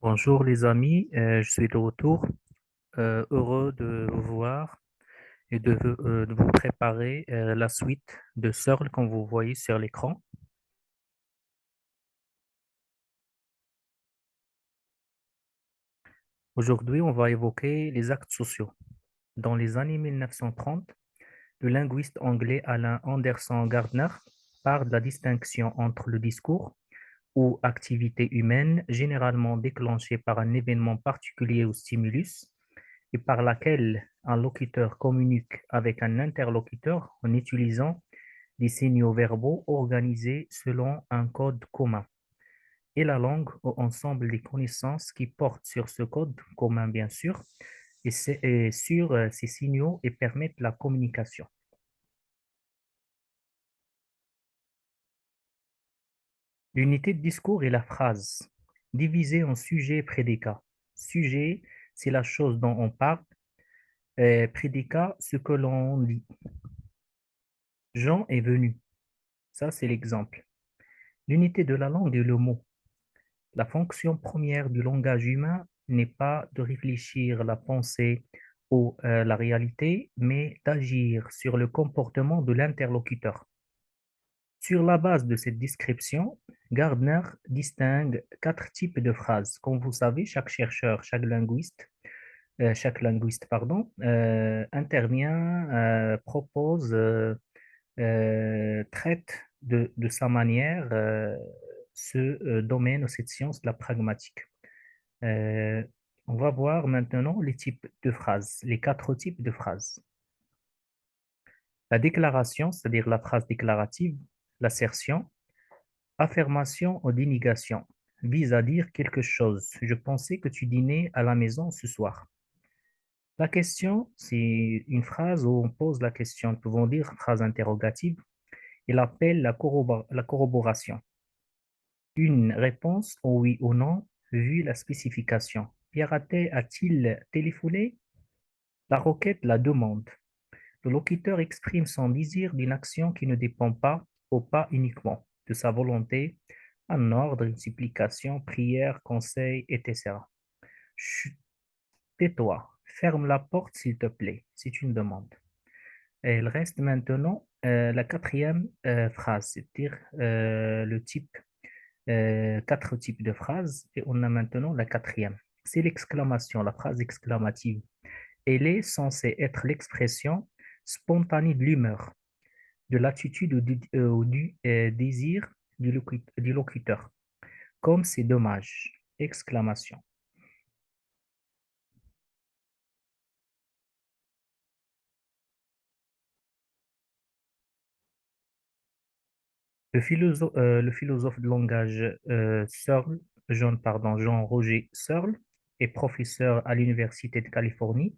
Bonjour les amis, je suis de retour, heureux de vous voir et de vous préparer la suite de Searle comme vous voyez sur l'écran. Aujourd'hui, on va évoquer les actes sociaux. Dans les années 1930, le linguiste anglais Alan Anderson Gardner parle de la distinction entre le discours ou activité humaine généralement déclenchée par un événement particulier ou stimulus et par laquelle un locuteur communique avec un interlocuteur en utilisant des signaux verbaux organisés selon un code commun, et la langue ou ensemble des connaissances qui portent sur ce code commun, bien sûr, et sur ces signaux et permettent la communication. L'unité de discours est la phrase, divisée en sujet et prédicat. Sujet, c'est la chose dont on parle, et prédicat, ce que l'on dit. Jean est venu. Ça, c'est l'exemple. L'unité de la langue est le mot. La fonction première du langage humain n'est pas de réfléchir la pensée ou la réalité, mais d'agir sur le comportement de l'interlocuteur. Sur la base de cette description, Gardner distingue quatre types de phrases. Comme vous savez, chaque chercheur, chaque linguiste, pardon, intervient, propose, traite de sa manière ce domaine ou cette science de la pragmatique. Euh, on va voir maintenant les types de phrases, les quatre types de phrases. La déclaration, c'est-à-dire la phrase déclarative, l'assertion, affirmation ou dénégation, vise à dire quelque chose. Je pensais que tu dînais à la maison ce soir. La question, c'est une phrase où on pose la question. Nous pouvons dire phrase interrogative. Il appelle la corroboration. Une réponse en oui ou non, vu la spécification. Pierre a-t-il téléphoné? La requête la demande. Le locuteur exprime son désir d'une action qui ne dépend pas, ou pas uniquement, de sa volonté, un ordre, une supplication, prière, conseil, etc. Chut, tais-toi, ferme la porte s'il te plaît, c'est une demande. Et il reste maintenant la quatrième phrase, c'est-à-dire quatre types de phrases, et on a maintenant la quatrième. C'est l'exclamation, la phrase exclamative. Elle est censée être l'expression spontanée de l'humeur, de l'attitude ou du désir du locuteur. Comme c'est dommage! Exclamation. Le philosophe de langage Jean-Roger Searle est professeur à l'Université de Californie.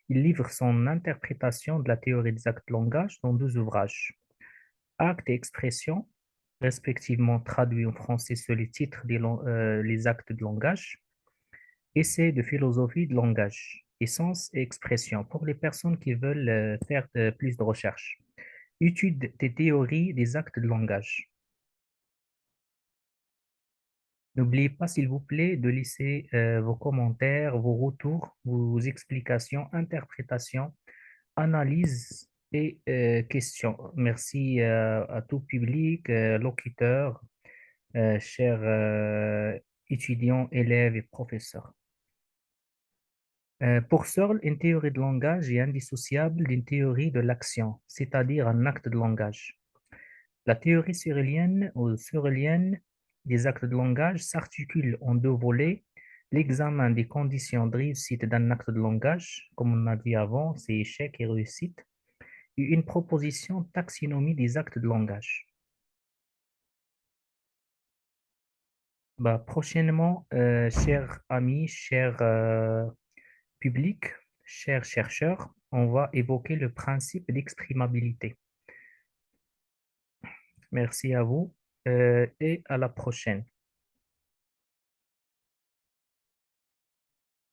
Il livre son interprétation de la théorie des actes de langage dans deux ouvrages. Actes et expressions, respectivement traduits en français sur les titres Les actes de langage. Essai de philosophie de langage, essence et expression pour les personnes qui veulent faire plus de recherches. Étude des théories des actes de langage. N'oubliez pas, s'il vous plaît, de laisser vos commentaires, vos retours, vos explications, interprétations, analyses et questions. Merci à tout public, locuteurs, chers étudiants, élèves et professeurs. Pour Searle, une théorie de langage est indissociable d'une théorie de l'action, c'est-à-dire un acte de langage. La théorie searlienne des actes de langage s'articule en deux volets: l'examen des conditions de réussite d'un acte de langage, comme on a dit avant, c'est échec et réussite, et une proposition taxonomie des actes de langage. Bah, prochainement, chers amis, chers publics, chers chercheurs, on va évoquer le principe d'exprimabilité. Merci à vous et à la prochaine.